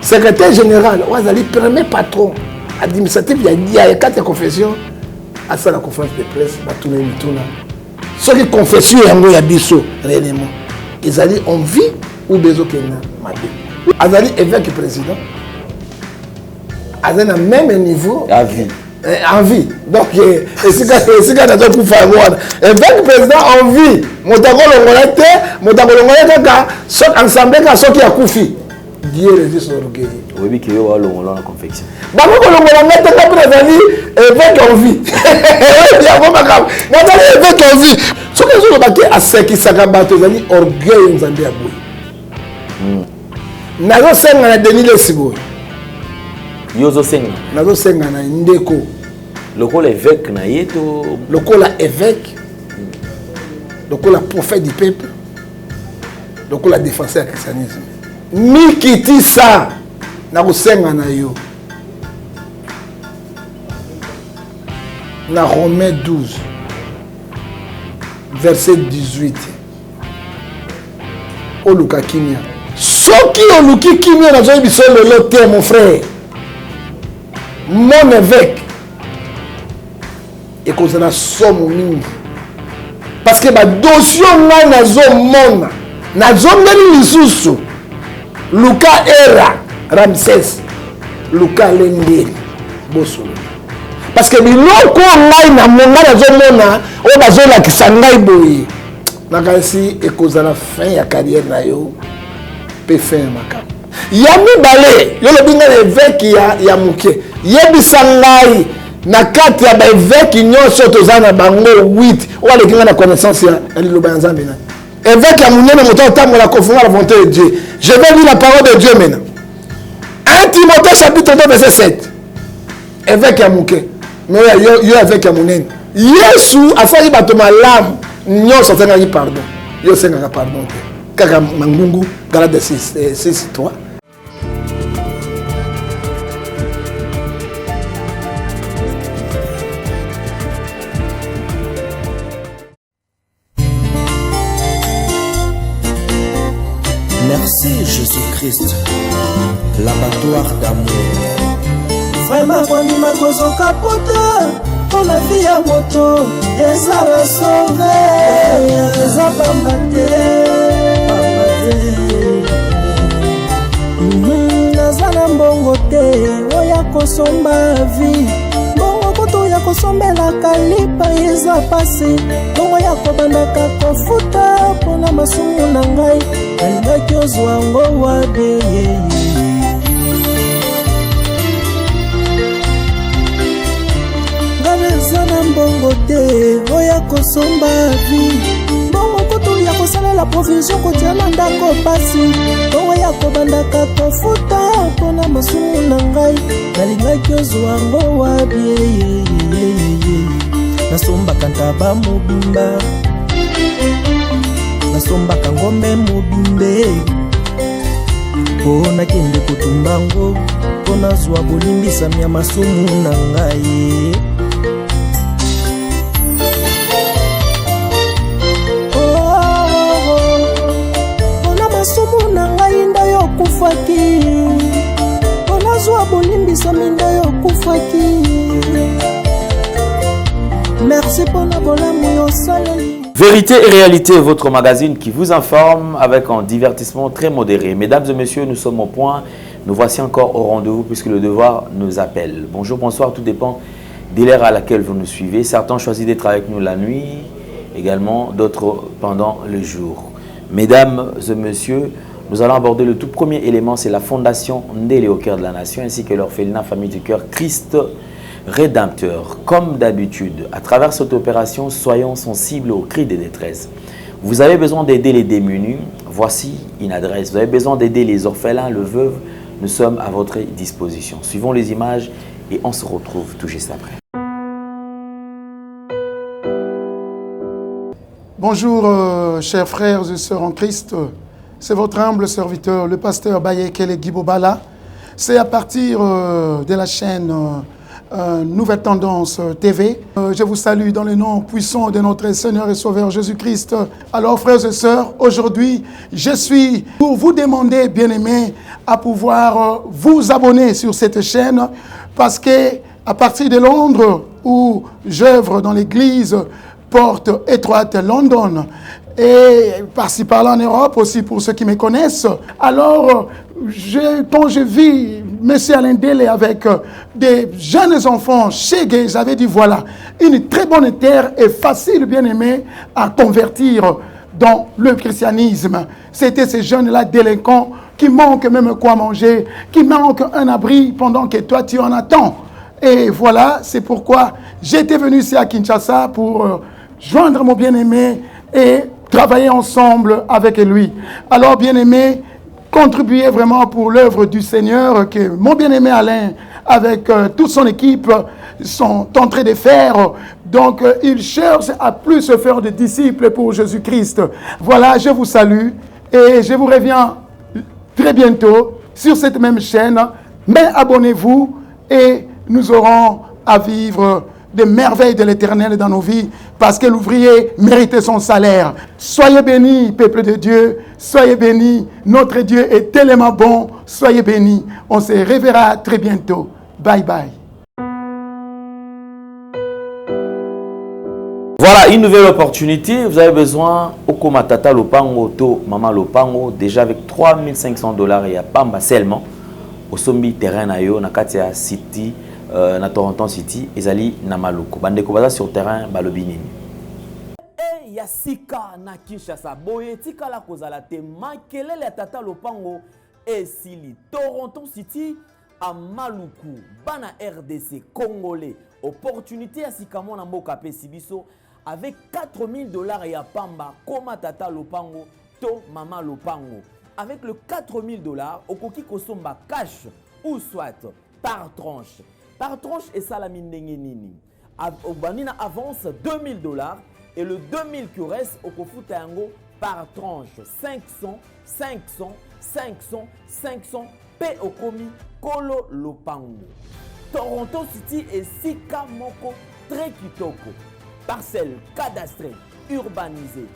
secrétaire général, le premier patron administratif, il y a 4 confessions. À ça, la conférence de presse, ceux qui confession, il y a biso, réellement. Ils allaient en vie ou besoin qu'il y a. Ils allaient évêque président. Ils allaient au même niveau. À vie. En vie. Donc, c'est quand on fait un évêque président en vie. Mon ensemble, ceux qui a koufi. Dieu résiste sur l'orgueil. Oui, qui est la confection. D'abord, on a mis évêque en vie. Il y a vraiment grave. On a évêque en vie. Ce que je veux dire, c'est que ça va battre orgueil aux Zambie à bout. Nazo senga na Denis le Siboy. Yozo senga. Nazo senga na Ndeko. Lokola évêque na yeto. Lokola évêque. Lokola prophète du peuple. Lokola défenseur du christianisme. Mikiti ça. Nazo senga na yo. Na Romains 12. Verset 18. Oluka Kimia. Soki oluki Kimia na zoyi biso lelo te mon frère. Mon évêque. Et qu'on a somme mingi. Parce que ma dossier ngai nazo mona. Nazo ngeli lisusu. Luka era Ramsès. Luka Lengeli. Bosolo. Parce que biloko ngai na monga nazo mona o bazo la kisangai boye. Nakasi ekozala fin ya carrière na yo pe fin makam. Yami balé yo le binga évêque ya muke. Yebisa ngai na 4 ya ba évêque nyonso tozana bango 8 o ale kinga na connaissance ya liloba nzambe na. Évêque ya munene moto tambo la confondre la volonté de Dieu. Je vais lire la parole de Dieu maintenant. 1 Timothée chapitre 2 verset 7. Évêque ya muke. Mais yo avec ya munene. Yesu afali bato malamu nyonso tanga ni pardon. Yo senga pardon. Kaka mangungu Galate 6:3. Merci Jésus-Christ, l'abattoir d'amour. Vraiment kondima kozoka pota pour la vie à moto ezala sauvé eza pambate nazala mbongo te oya kosomba vie mbongo koto ya kosombela kalipa eza pasi mbongo ya kobandaka kofuta mpona masumu na ngai alingaki ozwa ngo wabe Zana mbongo te oya kosomba vi mbongo koto ya kosala la provision kotiana ndako pasi mbongo ya kobandaka kofuta mpona masumu na ngai nalingaki ozwa ngo wabie nasombaka ntaba mobimba nasombaka ngombe mobimbe mpo nakende kotumba ngo mpo nazwa bolimbisami ya masumu na ngai kufaki onazwa bolimbisa minda yo kufaki merci pour la bolamu yo saleli. Vérité et réalité, votre magazine qui vous informe avec un divertissement très modéré. Mesdames et messieurs, nous sommes au point. Nous voici encore au rendez-vous puisque le devoir nous appelle. Bonjour, bonsoir, tout dépend de l'heure à laquelle vous nous suivez. Certains choisissent d'être avec nous la nuit, également d'autres pendant le jour. Mesdames et messieurs, nous allons aborder le tout premier élément, c'est la fondation Ndélé au cœur de la nation ainsi que l'orphelinat Famille du Cœur Christ Rédempteur. Comme d'habitude, à travers cette opération, soyons sensibles aux cris de détresse. Vous avez besoin d'aider les démunis, voici une adresse. Vous avez besoin d'aider les orphelins, le veuve, nous sommes à votre disposition. Suivons les images et on se retrouve tout juste après. Bonjour chers frères et sœurs en Christ. C'est votre humble serviteur, le pasteur Bayekele Guibobala. C'est à partir de la chaîne Nouvelle Tendance TV. Je vous salue dans le nom puissant de notre Seigneur et Sauveur Jésus-Christ. Alors frères et sœurs, aujourd'hui, je suis pour vous demander, bien-aimés, à pouvoir vous abonner sur cette chaîne parce que à partir de Londres, où j'œuvre dans l'église Porte Étroite London, et par-ci par-là en Europe aussi pour ceux qui me connaissent. Alors, quand je vis M. Alain Délé avec des jeunes enfants chez Gay, j'avais dit voilà, une très bonne terre et facile, bien aimé, à convertir dans le christianisme. C'était ces jeunes-là délinquants qui manquent même quoi manger, qui manquent un abri pendant que toi tu en attends. Et voilà, c'est pourquoi j'étais venu ici à Kinshasa pour joindre mon bien-aimé et travailler ensemble avec lui. Alors, bien-aimé, contribuez vraiment pour l'œuvre du Seigneur que mon bien-aimé Alain, avec toute son équipe, sont en train de faire. Donc, il cherche à plus se faire de disciples pour Jésus-Christ. Voilà, je vous salue et je vous reviens très bientôt sur cette même chaîne. Mais abonnez-vous et nous aurons à vivre des merveilles de l'Éternel dans nos vies, parce que l'ouvrier mérite son salaire. Soyez bénis, peuple de Dieu, soyez bénis, notre Dieu est tellement bon, soyez bénis. On se reverra très bientôt. Bye bye. Voilà une nouvelle opportunité. Vous avez besoin au Komatata Lopango, to Mama Lopango, déjà avec $3,500 et à Pamba seulement, au sombi terrain na yo, na Katia City, na Toronto City, ezali na Maluku. Bandeko baza sur terrain balobi nini. E ya sika na Kinshasa boye tika la kozala te makelele ya Tata Lopango esili Toronto City à Maluku bana RDC congolais opportunité ya sika mona mboka pe sibiso avec $4,000 ya Pamba koma Tata Lopango to Mama Lopango avec le $4,000 okoki kosomba cash ou soit par tranche. Par tranche et salami ndenge nini. Obanina avance $2,000 et le 2,000 qui reste au kofuta yango par tranche 500, 500, 500, 500 pe okomi Kolo Lopango. Toronto City et sika moko très kitoko. Parcelle cadastrée, urbanisée,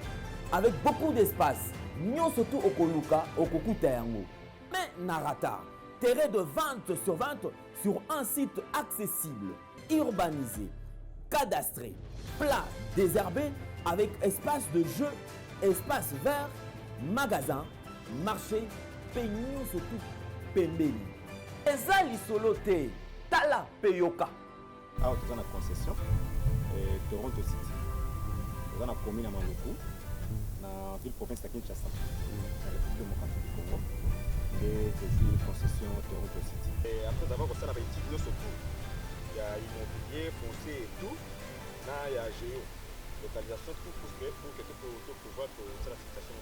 avec beaucoup d'espace. Nyon surtout okoluka okokuta yango. Mais narata, terrain de 20 sur 20 sur un site accessible, urbanisé, cadastré, plat, désherbé, avec espace de jeu, espace vert, magasin, marché, peignon surtout, pembeni. Ezali solote, tala peyoka. Alors, tu as une concession, Toronto City. Tu as une commune à Maluku, dans la ville province de Kinshasa, dans la République démocratique du Congo. Et c'est une concession Toronto City. Et après avoir fait ça, il y a immobilier, foncier et tout. Là, il y a géo, localisation, tout pour que tu puisses pouvoir faire la situation.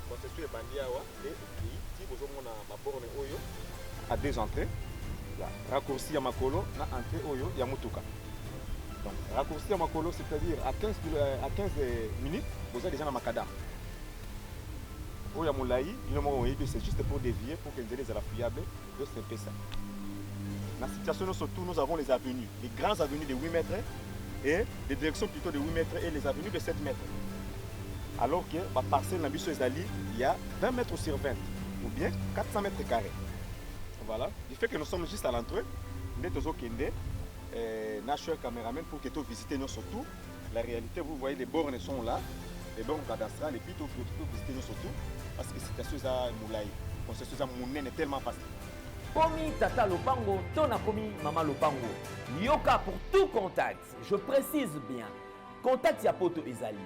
Concession est bandée et si vous avez ma borne Oyo, à 2 entrées, raccourci à Makolo, na entrée Oyo, il y a Mutuka. Donc, raccourci à Makolo, c'est-à-dire à 15 minutes, vous avez déjà dans Makada. C'est juste pour dévier, pour que les la fiable, de c'est ça. Dans la situation, surtout, nous avons les avenues, les grandes avenues de 8 mètres et des directions plutôt de 8 mètres et les avenues de 7 mètres. Alors que la parcelle il y a 20 mètres sur 20 ou bien 400 mètres carrés. Voilà. Du fait que nous sommes juste à l'entrée, nous sommes National Cameraman pour que tu visites nous surtout. La réalité, vous voyez, les bornes sont là, les bornes cadastrales, et puis tu peux visiter nous surtout. Parce que c'est quelque chose à moulay. C'est quelque chose à moulay, est tellement facile. Komi Tata Lopango, tona komi Mama Lopango. Yoka pour tout contact. Je précise bien. Contact Yapoto Ezali.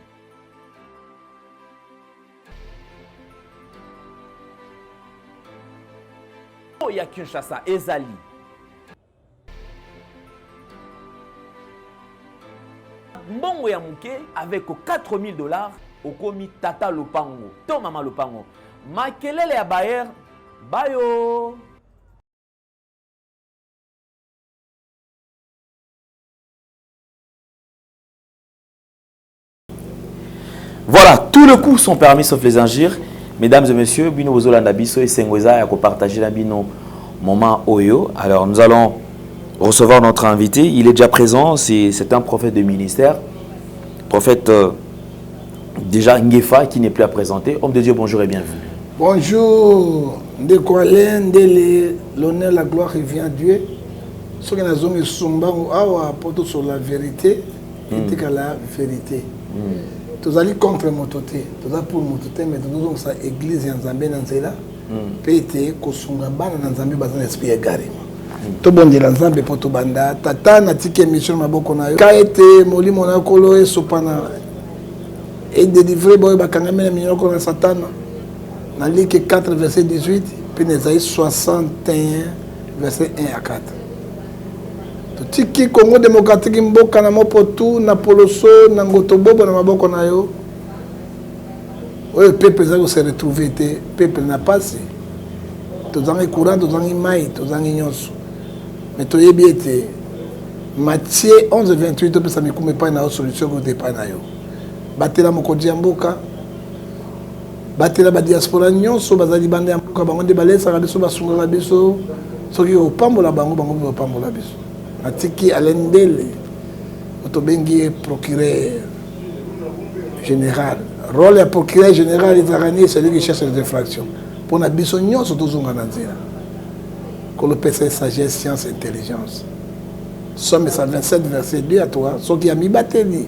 Ya Kinshasa Ezali. Mbongo ya muke avec $4,000 au komi Tata Lopango. To Mama Lopango. Makelele ya Bayer. Bayo. Voilà, tous les coups sont permis sauf les injures. Mesdames et messieurs, Bino Bozolanda Biso et Sengweza, il faut partager la Bino Moment Oyo. Alors nous allons recevoir notre invité. Il est déjà présent, c'est un prophète de ministère. Prophète déjà Ngefa qui n'est plus à présenter. Homme de Dieu, bonjour et bienvenue. Bonjour, l'honneur, la gloire revient à Dieu. Ce que nous avons dit sur la vérité, c'est que la vérité. Tous allons contre Mototé, tous allons pour Mototé, mais nous avons l'église en Zambie dans cela. Pété, Kosunga, Bana dans Zambie, dans l'esprit égaré. Tout bon de l'ensemble pour tout banda. Tata n'a tique émission ma boko na yo. Kaete moli mona kolo e sopana. Et délivré boy bakanga mena minyo ko na satana. Dans Luc 4 verset 18, puis Ésaïe 61 verset 1 à 4. Tout tiki Congo démocratique mboka na mopotu na poloso na ngotobobo na maboko na yo. Le peuple va se retrouver, le peuple n'a pas assez. Tous les courants, tous les mailles, tous les nyonso. Mais tu es bien, Matthieu 11, 28, tu peux savoir que pas une solution que tu pas na yo. Batela mokodi mboka, batela ba diaspora nyonso bazali bande mboka bango de balesa ka biso basunga ka biso, soki opambola bango bango opambola biso. Atiki alendele, otobengi procureur général. Rôle de procureur général des c'est lui qui cherche les infractions. Pour la bisognon, surtout sur Nanzira. Que le PC sagesse, science, intelligence. Somme 127, verset 2 à toi. Ce qui a mis Bateli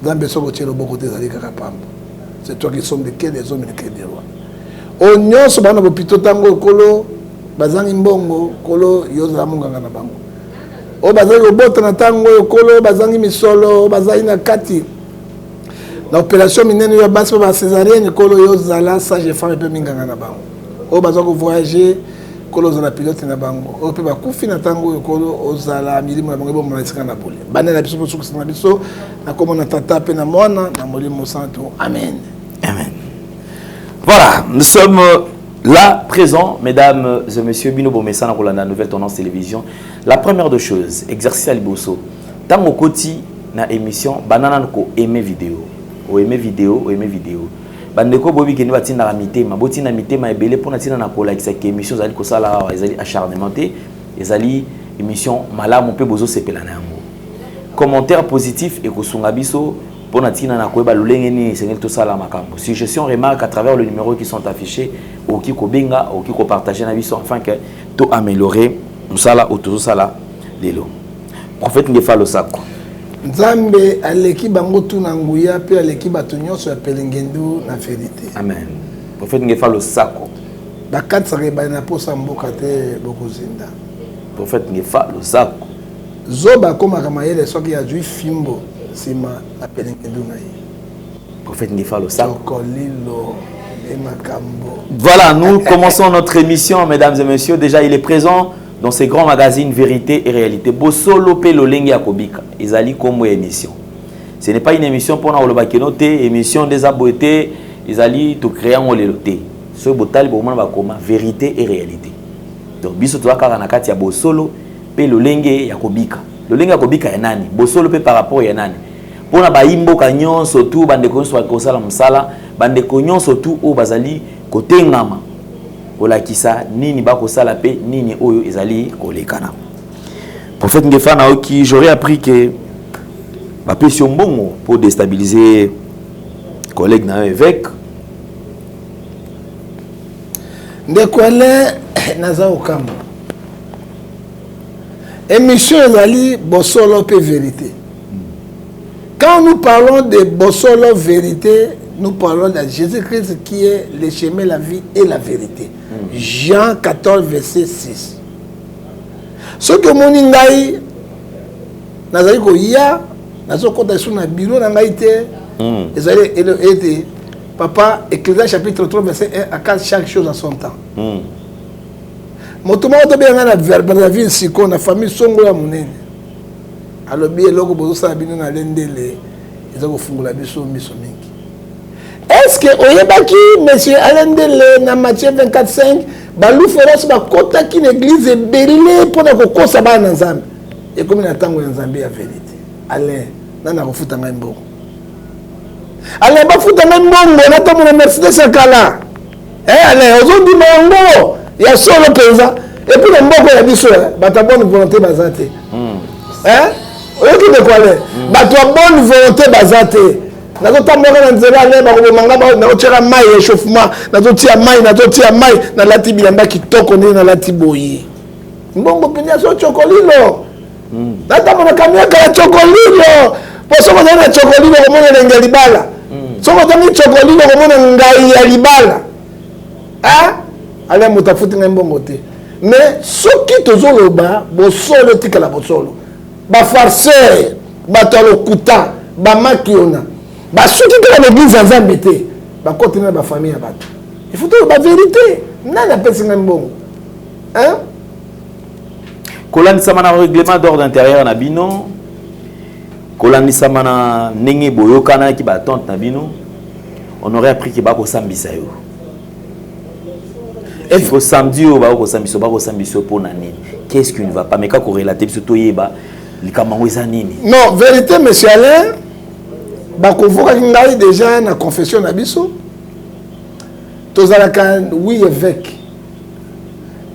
dans le besoin de beaucoup de Zali Karapam. C'est toi qui sommes de quels des hommes et de quels des rois. Onyon, ce bango, pito tango, kolo, bazang imbongo, kolo, yoza munganga na bango. O bazang robot na tango, kolo, bazang misolo, bazang na kati. L'opération minene yo basi ba césarienne kolo yo zala sage femme pe minganga na bango. O bazo ko voyager kolo zala pilote na bango. O pe ba kufi na tango yo kolo o zala milimo na bango bo mona tsika na bole. Bana na biso suku na biso na komo na tata pe na mwana na molimo santo. Amen. Amen. Voilà, nous sommes là présents, mesdames et messieurs, Bino Bomessa na la nouvelle tendance télévision. La première de choses, exercice à Liboso. Tango koti na émission banana ko aimer vidéo. Ou aimer vidéo. Bandeko bobi keni batina la mitema, botina mitema ebele pona tina na kola ki émission zali ko sala ezali acharnementé, ezali émission malamu pe bozo sepela na yango. Commentaire positif et ko sunga biso pona tina na koeba lolenge ni sengel to sala makambo. Suggestion remarque à travers le numéro qui sont affichés ou qui ko benga ou qui ko partager na biso afin que to améliorer musala ou to sala lelo. Prophète Ngefa Losako. Nzambe aleki bango tuna nguya pe aleki bato nyonso ya pelengendu na vérité. Amen. Prophète Ngefa Losako. Bakati sare na posa mboka te bokozinda. Prophète Ngefa Losako. Zoba koma kama yele soki ya jui fimbo sima na pelengendu na ye. Prophète Ngefa Losako. Kolilo et makambo. Voilà, nous commençons notre émission, mesdames et messieurs. Déjà, il est présent dans ces grands magazines Vérité et Réalité. Bosolo pe lolenge ya kobika. Ezali comme émission. Ce n'est pas une émission pour na olobakeno te, émission des aboité, ezali to créer en leloté. Ce botali bo mona ba koma Vérité et Réalité. Donc biso to akara na kati ya bosolo pe lolenge ya kobika. Lolenge ya kobika ya nani? Bosolo pe par rapport ya nani? Pona ba imboka nyonso tu bande ko so ko sala musala, bande ko nyonso tu o bazali kote ngama. Olakisa nini bako sala pe nini oyo ezali kolekana. Prophète Ngefa na oki j'aurais appris que ba pression bongo pour déstabiliser collègue na évêque. Ndekwele naza okamba. Émission ezali bosolo pe vérité. Quand nous parlons de bosolo vérité, nous parlons de Jésus-Christ qui est le chemin, la vie et la vérité. Jean 14, verset 6. Ce que mon ingaï, nazali ko ya, nazo kota sur na bureau na ngai te, ezali été papa Ecclésiaste chapitre 3 verset 1 à 4 chaque chose à son temps. Moto mo to bien na verbe na vie siko na famille songo ya munene. Alobi eloko bozo sa bino na lendele, ezako fungula biso miso mingi. Est-ce que oyebaki monsieur Alendele na Matthieu 24:5 balou feroce ba kota ki l'église belé pona ko kosa ba na Nzambe et comme na tango ya Nzambe ya vérité allez nana ko futa ngai mbongo allez ba futa ngai mbongo na tamu na Mercedes kala allez ozondi mongo ya solo penza Et puis le mboko ya biso, bata bonne volonté bazate. Hein? Oyoki de quoi là? Bata bonne volonté bazate. Nazo tamboka na nzela le ba ko manga ba na otira mai échauffement, nazo tia mai na lati bilamba kitoko ne na lati boyi. Mbongo penya so chokolilo. Nata mona kamia ka chokolilo. Poso mo na chokolilo ko mona lenga libala. Soko tangi chokolilo ko mona ngai ya libala. Hein? Allez mutafuti ngai mbongo te. Mais soki tozoloba bo solo tikala bo solo. Ba farceur, ba tolokuta, ba makiona. Bah, ceux qui ont l'église en Zambété, bah, continuer ma famille à battre. Il faut trouver la vérité. Non, n'a pas de bon. Hein? Kolani Samana règlement d'ordre intérieur Nabino. Kolani Samana Nenge Boyokana qui battante Nabino. On aurait appris qu'il va au Sambisayo. Il faut samedi au bas au Sambiso pour Nani. Qu'est-ce qui ne va pas? Mais quand on relate sur Toyeba, les Kamaweza Nini. Non, vérité, monsieur Alain. Bakovoka ngai déjà na confession na biso tozalaka oui évêque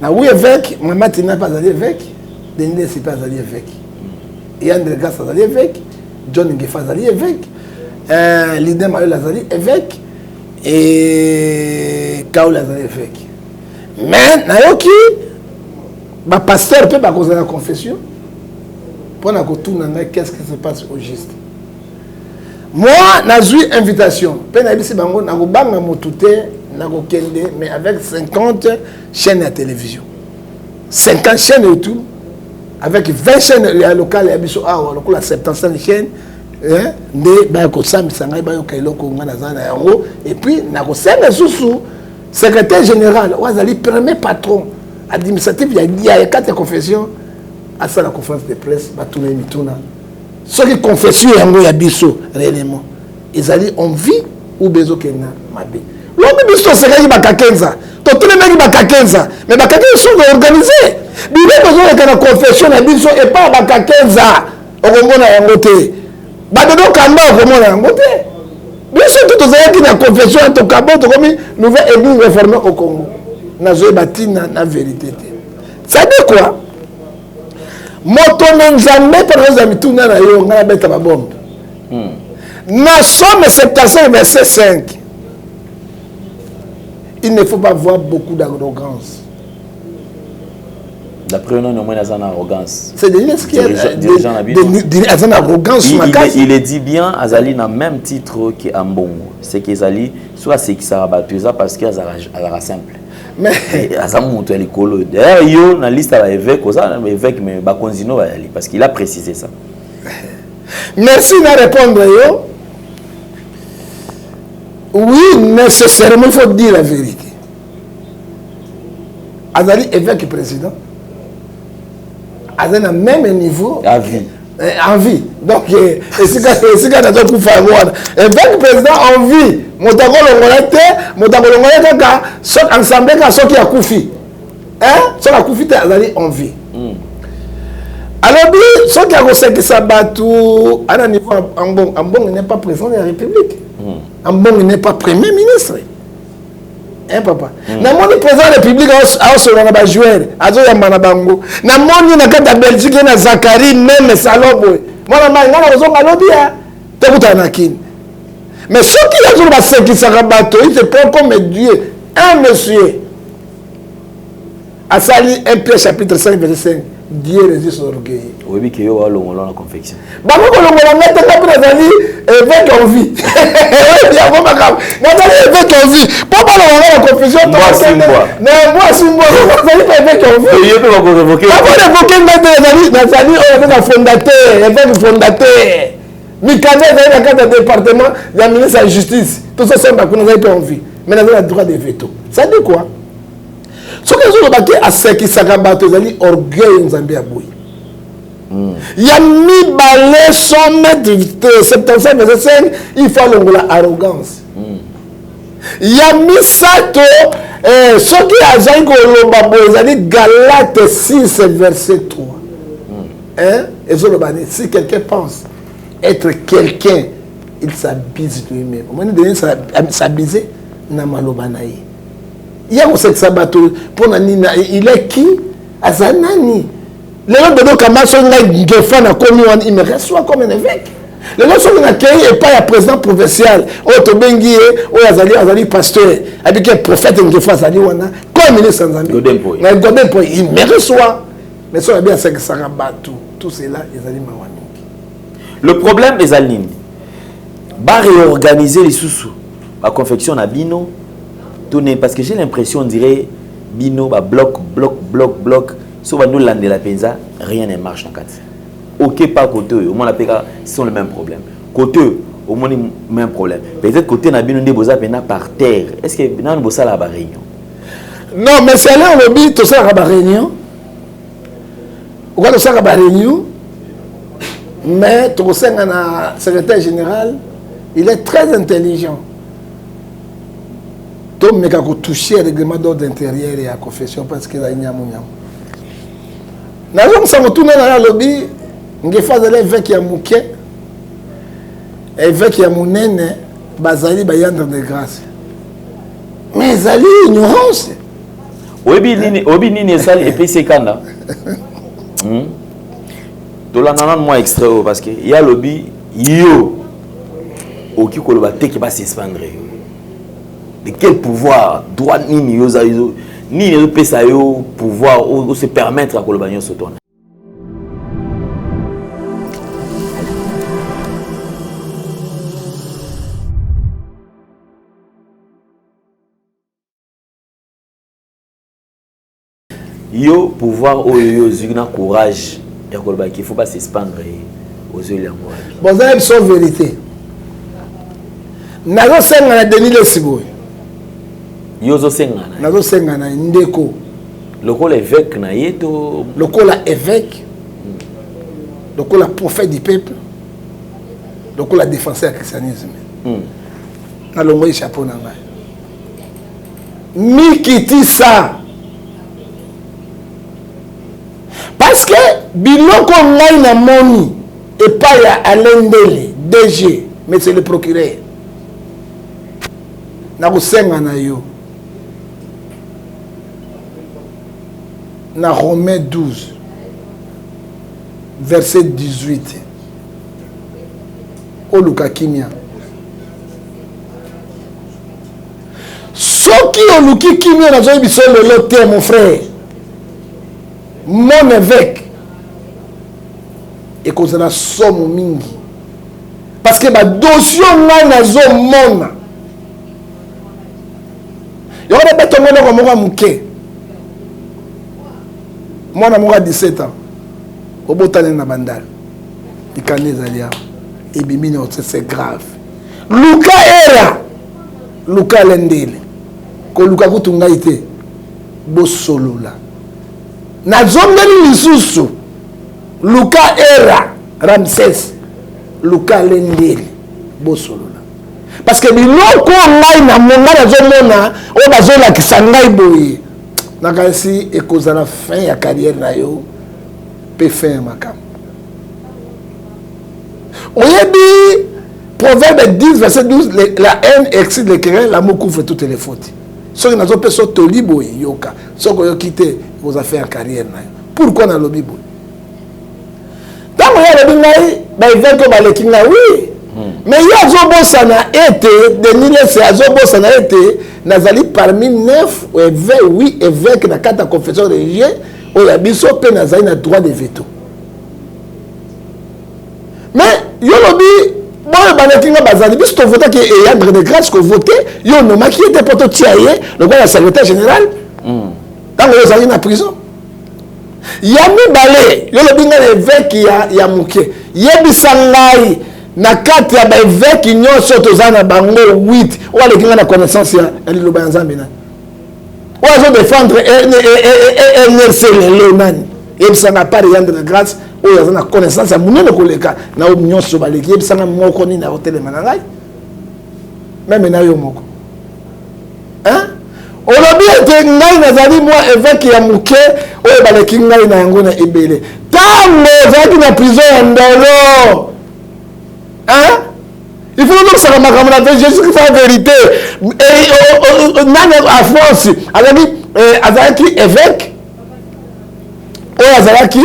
na oui évêque Maman Tina pas allé évêque Denis c'est pas allé évêque Yann Delgas allé évêque John Ngefa allé évêque Lidem Mayo allé évêque et Kaola allé évêque mais na yoki ba pasteur peut ba causer la confession pour na ko tourna ngai qu'est-ce qui se passe au juste. Moi, j'ai une invitation. Mais avec 50 chaînes de télévision. 50 chaînes YouTube. Avec 20 chaînes locales. Et puis, 75 chaînes. Et puis, secrétaire général, le premier patron administratif, il y a 4 confessions. À ça, la conférence de presse, ceux qui confessent réellement, ils allaient en vie ou besoin qu'ils n'ont pas. L'homme biso c'est qu'il y a 15 ans. Tous les mecs qui ont 15 ans, mais les 15 sont organisés. Il y a besoin de la confession et pas 15 ans. On va en voter. Badeno Kamba, on va en voter. Bien sûr, tous les qui ont confession, en comme une nouvelle église réformée au Congo. N'a pas bâti la vérité. Ça dit quoi? Moto n'enjambe par les amis tout na yo ngana beta ba bombe. Na Somme 75 verset 5. Il ne faut pas avoir beaucoup d'arrogance. D'après nous, au moins, il y a une arrogance. C'est déjà ce qu'il y a une arrogance. Il est dit bien, Azali n'a même titre qu'Ambon. C'est qu'Azali, soit c'est qui s'est battu parce qu'il y a simple. Mais d'ailleurs, il y a une liste à l'évêque, mais Bakonzino va y aller parce qu'il a précisé ça. Merci de répondre. Oui, nécessairement, il faut dire la vérité. Azali évêque président. Azali à même niveau. À vie. En vie. Donc, c'est ce qu'on a tout fait. Évêque président en vie. Motago l'ongolate, ensemble, ceux qui a Koufi. Hein? Ceux qui a Koufi, Azali en vie. Alors, ceux qui a conseillé que ça bateau, à un niveau, Ambon n'est pas président de la République. Ambon n'est pas premier ministre. Hein, papa? Na moni président de la République a aussi un joueur, a joué un manabango. Na moni na carte de Belgique na Zakari même Salobo. Moi na mai na raison galobia. Te kutanakini. Mais ceux qui ont joué qui s'est rabattu, ils se prennent comme Dieu. Un monsieur a sali 1 Pierre chapitre 5 verset 5. Dieu résiste orgueil. Oui, mais qu'il y a la confection. Bah, vous évêque en vie. Il y a vraiment grave. Évêque en vie. Pourquoi on a la confusion? Moi, c'est moi. Non, moi, c'est moi. Vous n'avez pas évêque en vie. Il y a pas qu'on évoquer. Pourquoi évoquer un fondateur, évêque fondateur. Mikane, dans le cadre du département, de la ministre de la Justice. Tout ça, c'est qu'on n'avait pas en vie. Mais on a le droit de veto. Ça dit quoi? Ce que je veux dire, c'est que ça va battre les orgueil en Zambie à Boui. Il y a mis balai 100 mètres, 75 verset 5, il faut l'arrogance. Il y a mis sato, ce qui a Jean Golomba, Galate 6 verset 3. Et si quelqu'un pense être quelqu'un, il s'abuse lui-même. Au moment donné, s'abuser, n'a malobanaï. Il y a aussi que ça bateau pour Nina, il est qui? Azanani. Les gens de nos camarades sont là, il me reçoit comme un évêque. Les gens sont accueillis et pas le président provincial. Oh, Tobengi, oh, Azali pasteur. Avec un prophète, comme il est sans amis. Il me reçoit. Mais ça va bien, c'est que ça rabat tout cela, ils allaient m'awaniki. Le problème est Aline. Va réorganiser les sous-sous. La confection à Bino. Parce que j'ai l'impression, on dirait Bino, bloc. Si on va nous lander la penza, rien ne marche dans le quartier. Ok, pas côté, au moins la PK, c'est le même problème. Côté, au moins le même problème. Peut-être côté Nabino, on est par terre. Est-ce que nous avons ça la réunion? Non, mais c'est là où on dit tout ça la réunion. On va tout ça la réunion. Mais tout ça, le secrétaire général, il est très intelligent. Tout le monde a touché le règlement d'ordre intérieur et la confession parce qu'il a une yamouniam. Nous avons tout dans le lobby. Nous avons fait l'évêque qui a mouké. L'évêque qui a mouné, Bazali Bayandre de grâce. Mais Zali, ignorance. Obi Nini Zali et puis c'est Kanda. De la nanan moi extrait parce que il y a lobby yo au qui kolobate qui va s'expandre. De quel pouvoir droit Nini yo ni ne peut ça yo pouvoir ou se permettre à kolobagnon se tourner. Yo pouvoir au yo zigna courage et kolobaki il faut pas s'expandre aux yeux de l'amour. Bon ça c'est une vérité. Nazo senga Denis le Siboy. Yo zo senga na. Nazo senga na ndeko. Lokola évêque na yeto. Lokola évêque. Lokola prophète du peuple. Lokola défenseur du christianisme. Na longo chapeau na ngai. Mikiti ça. Parce que biloko ngai na moni et pas ya Alendele DG mais c'est le procureur. Na kusenga na yo. Na Romains 12 verset 18. Oluka kimia. Soki oluki kimia na zo biso lelo te mon frère. Mon évêque et cause la somme mingi parce que ba dossier ngai na zo mona yo na beto ngona ko moka muke mwana moka 17 ans obotane na bandal ikaneza lia et bimini c'est grave Luka era Luka Lendele ko Luka kutunga ite bo solola na zongeli lisusu Luka era Ramsès Luka Lendele bosolola parce que biloko ngai na monga na zomona o bazola kisangai boye na kasi ekoza la fin ya carrière na yo pe fin makam oyebi Proverbe 10 verset 12 la haine excite les querelles l'amour couvre toutes les fautes. Ce qui n'a pas besoin de libo yoka. Ce que vous quittez vos affaires en carrière. Pourquoi dans le Bible? Tant que vous avez dit, oui. Mais il y a Zobo Sana été, Denis Zobo Sana été, Nazali parmi 9 évêques, 8 évêques dans 4 confessions religieuses, où il y a Bisso Pe Nazali a droit de veto. Mais, il y a moi, bazali bis to voter qui est André de grâce que voter yo no qui était pour tiaye le gars secrétaire général dans les années en prison yami balé yo le binga évêque ya muke yebisangai na kati ya ba évêque nyonso tozana bango 8 ou les kinga na connaissance ya liloba nzambe na ou azo défendre NRC le nani yebisanga par André de grâce oyo aza na connaissance ya munene koleka na o nyonso baleki yebisanga moko nini na hotelema na ngai meme na yo moko olobi ete ngai nazali mwa évêque ya muke oyo baleki ngai na yango na ebele ntango ozalaki na prison ya ndolo il faut ozokisaka makambo na jésus christ en vérité nani alphonse azalaki évêque oyo azalaki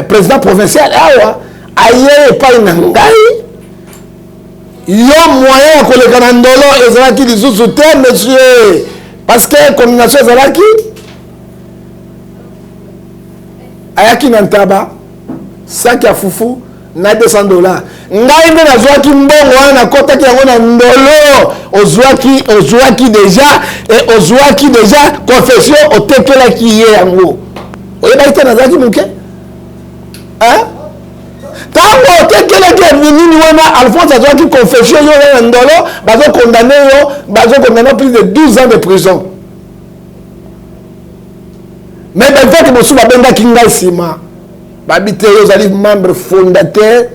président provincial awa aye epai na ngai yo moyen ya koleka na ndolo ezalaki lisusu te monsieur parce que condamnation ezalaki ayaki na ntaba saki ya fufu na $200 ngai nde nazwaki mbongo wana nakotaki yango na ndolo ozwaki deja et ozwaki deja confession otekelaki ye yango oyebaki te nazalaki moke ntango otekelaki nini wana Alphonse azwaki confession yo na ndolo bazokondamne yo bazokondamne plus de 12 ans de prison mais beveke mosusu babengaki ngai nsima babi te oyo ozali membre fondateur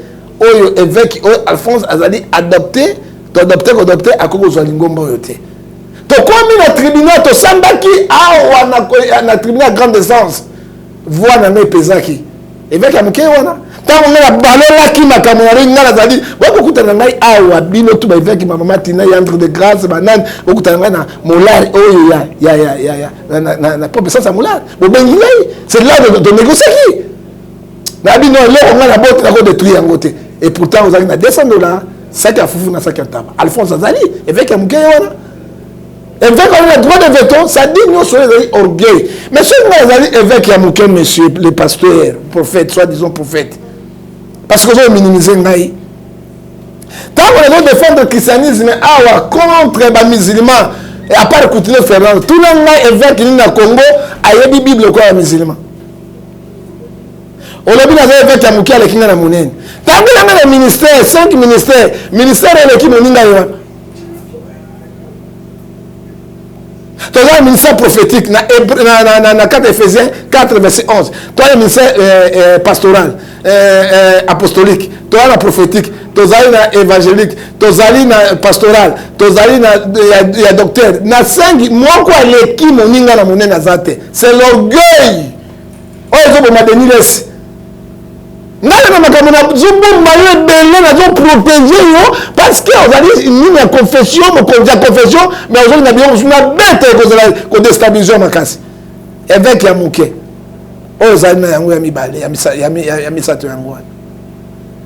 oyo évêque oyo Alphonse azali adopté kodopté akoki kozwa lingomba oyo te tokomi na tribunal tosambaki awa na tribunal grande essence voi na ngai epezaki évêque ya moke wana ntango ngai nabalolaki makambo na ngai nazali bokokutana ngai awa bino tu baévêque bamama tina yantre de grâce banani bokutana ngai na molari oyo na professance ya molari bobengi ngai c'est là de négocier qui nabi non eloko ngai na bote nakodétruire yango te et pourtant ozalaki na $200 saki ya fufu na saki ya ntaba Alphonse azali évêque ya moke wana évêque wana na droit de veto ça dit nyonso oyo ezali orgueil mais soki ngai azali évêque ya moke monsieur le pasteur prophète soit disons prophète parce que ozo minimiser ngai ntango nazo défendre christianisme awa contre bamusulman et à part Coutinho Fernando tuna ngai évêque nini na Congo ayebi bible kwa bamusulman olobi naza évêque ya moke aleki ngai na monene ntango na ngai na ministère 5 ministère eleki moninga yo toza ministère prophétique na 4 Ephésiens 4 verset 11 toza ministère pastoral apostolique toza na prophétique tozali na évangélique tozali na pastoral tozali na ya docteur na 5 moko aleki moninga na monene aza te c'est l'orgueil oyo ezoboma denilesi ngai na makambo nazobomba yo ebele nazoprotege yo parce que ozali nini ya confession mokonzi ya confession mais ozali na biloko mosusu na bete ekozala kodestabilize makasi évêque ya moke oyo ozali na yango ya mibale ya misato yango wana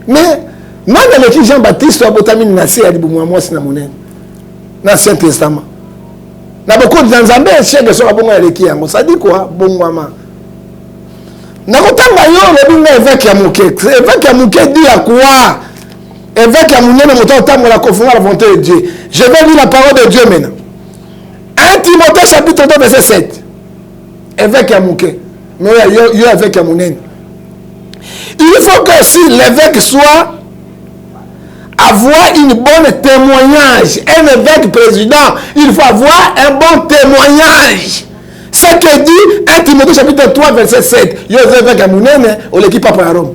mais nani aleki Jean Baptiste abotami na se ya libumu ya mwasi na monene na ancien testament na bokodi na nzambe esheke soki abongo aleki yango sadi kwa bongwama nakotanga yo lobi nga évêque ya moke évêque ya moke dit à quoi évêque ya monene moto otambola confondre la volonté de Dieu je vais lire la parole de Dieu maintenant 1 Timothée chapitre 2 verset 7 évêque ya moke mais yo évêque ya monene il faut que si l'évêque soit avoir une bonne témoignage un évêque président il faut avoir un bon témoignage. Ce que dit 1 Timothée chapitre 3 verset 7. Yo évêque à Mounene, on l'équipe pas à Rome.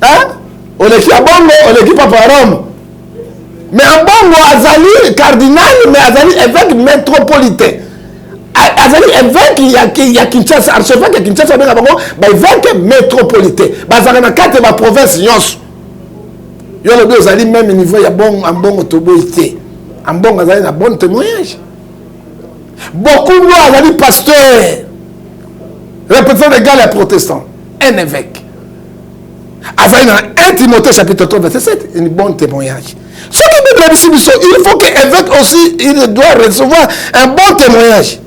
Hein? On l'équipe à Bongo, on l'équipe pas à Rome. Mais en Bongo, Azali cardinal, mais Azali évêque métropolitain. Azali évêque, il y a Kinshasa, archevêque à Kinshasa, évêque métropolitain. Bazali na 4 provinces, yons. Yo le Azali même niveau, il y a un bon autoboïté. En Bongo, Azali un bon témoignage. Beaucoup de gens ont dit pasteur, représentant des gars les protestants, un évêque. Dans 1 Timothée chapitre 3 verset 7, un bon témoignage. Ce qui est dit, il faut que l'évêque aussi, il doit recevoir un bon témoignage.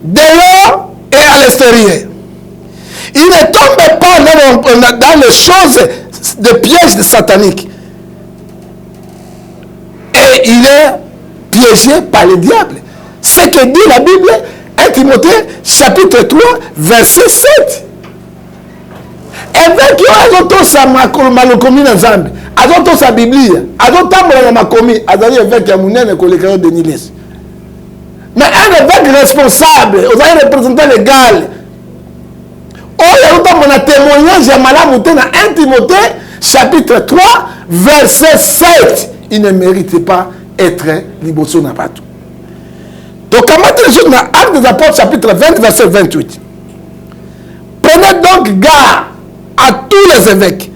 Dehors et à l'extérieur. Il ne tombe pas dans les choses de pièges sataniques. Et il est piégé par le diable. Ce que dit la Bible, 1 Timothée, chapitre 3, verset 7. Évêque, ils ont tous sa malokomi dans Zambie. Ils ont tous sa Bible. Ils ont tous sa makomi. Ils ont évêque à Mounene et collègue de Niles. Mais un évêque responsable, ils ont un représentant légal. Oh, ils ont un témoignage à Malamouté dans 1 Timothée, chapitre 3, verset 7. Il ne mérite pas être liboso na patou. Donc, comment les choses dans Actes des Apôtres, chapitre 20, verset 28. Prenez donc garde à tous les évêques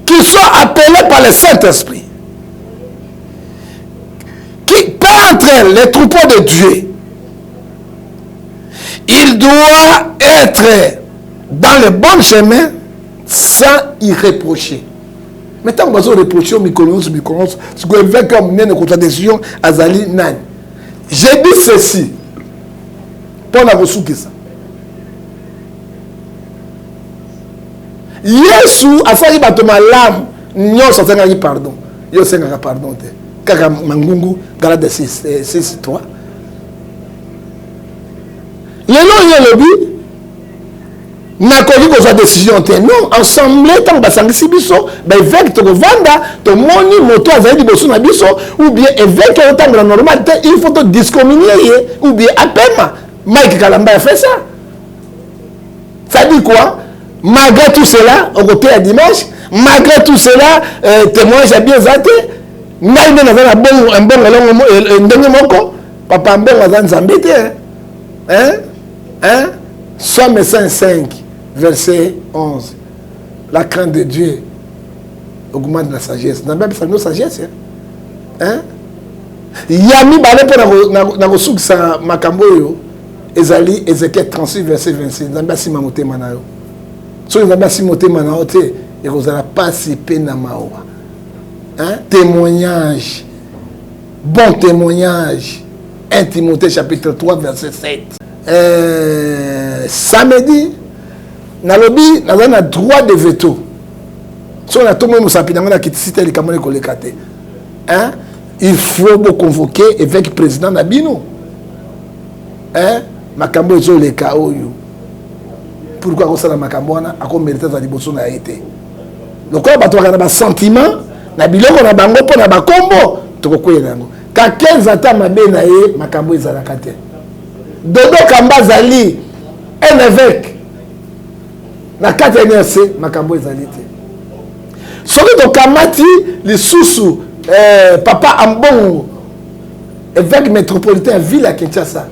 qui sont appelés par le Saint-Esprit, qui peintrent les troupeaux de Dieu. Il doit être dans le bon chemin sans y reprocher. Mais tant que vous reprocher au micro-ondes, ce que vous faites comme une contradiction à Zali Nan. J'ai dit ceci. Pour la ressource ça. Yesu a fallu battre ma lame. Nyon sa tanga pardon. Yo senga pardon te. Kaka mangungu galade 6:3. Lelo yelobi na koki ko za décision te. Non, ensemble tant basangisi biso, ba évêque to vanda, to moni moto azali boso na biso ou bien évêque au temps normal te, il faut te discommunier ou bien apema. Mike Kalamba a fait ça. Ça dit quoi? Malgré tout cela, au côté à dimanche, malgré tout cela, témoignage a bien zanté. N'a pas un bon papa un bon hein? Somme 105, verset 11. La crainte de Dieu augmente la sagesse. N'a pas besoin de sagesse. Hein? Yami balé pour na kosuki sa makamboyo. Ezali Ézéchiel 36, verset 26. N'a pas si mamoté manayo. So ils ont simoté manaote et vous allez participer na maoa. Hein? Témoignage. Bon témoignage. 1 Timothée chapitre 3 verset 7. Samedi, nalobi na droit de veto. So na tout monde sapina na kitiste les kamone ko lekate. Hein? Il faut vous convoquer évêque président Nabino. Hein? Makambo zo le kaoyo. Pourquoi on s'est dans Makambouana à quoi mériter za liboso na été. Donc quoi bato kana ba sentiment na biloko na bango po na ba kombo to ko yango. Ka 15 ata mabe na ye makambo ezala kate. Dodo Kamba zali un évêque na 4 NRC makambo ezali te. Soki to kamati li susu papa Ambongo évêque métropolitain ville à Kinshasa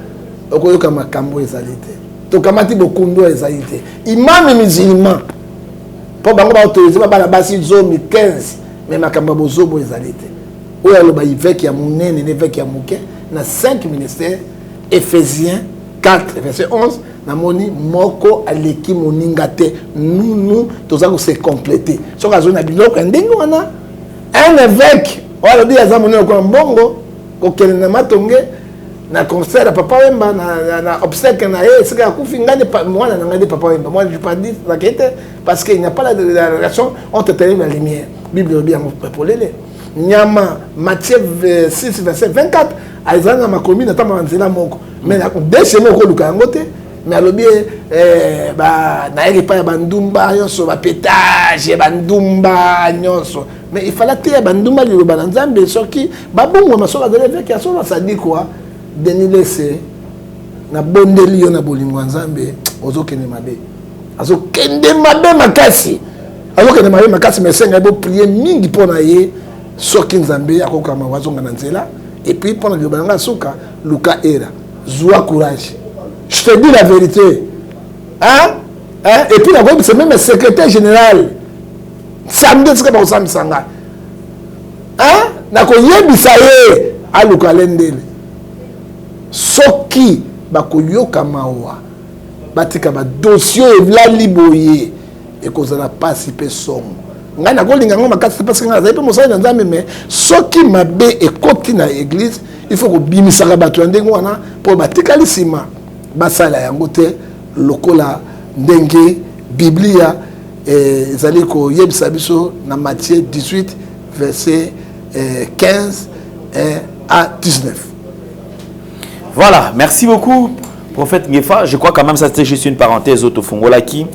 okoyoka makambo ezali te. Tokamati bokundo ezalité imam musulman po bango ba autorisé ba la basi zomi 15 mais makamba bozobo ezalité oya lo ba évêque ya munene évêque ya muke na 5 ministères Éphésiens 4 verset 11 na moni moko aleki moninga te nous toza ko se compléter so ka zona biloko ndenge wana un évêque oya dit aza monene ko mbongo ko kelena matonge na concert papa Wemba na obsèque na c'est que akufi ngane moi na ngane papa Wemba moi je pas dit la quête parce qu'il n'y a pas la relation entre terre la lumière Bible bien pour les nyama Matthieu 6 verset 24 aizana ma commune ata manzela moko mais na dese moko luka ngote mais alobi ba na yeli pa bandumba nyonso ba pétage bandumba nyonso mais il fallait te bandumba li ba nzambe soki ba bongo masoka de l'évêque ya so ça dit quoi Denis laissé na bondeli yo na bolingo nzambe ozokende mabe azokende mabe makasi azokende mabe makasi mais senga bo prier mingi pona ye soki nzambe akokama wazonga na nzela et puis pona yo balanga suka luka era joie courage je te dis la vérité hein et puis c'est même le secrétaire général samedi c'est comme ça misanga hein na ko yebisa ye aluka lendele soki bakoyoka mawa batika ba dossier evlali boye ekozala pasi pe somo ngai nakolinga ngo makasi parce que ngai azali pe mosali na nzambe mais soki mabe ekoti na église il faut kobimisaka bato ya ndenge wana mpo batikali nsima basala yango te lokola ndenge biblia ezali koyebisa biso na Matthieu 18 verset 15 à 19. Voilà, merci beaucoup, prophète Ngefa. Je crois quand même que ça c'était juste une parenthèse autofongola qui.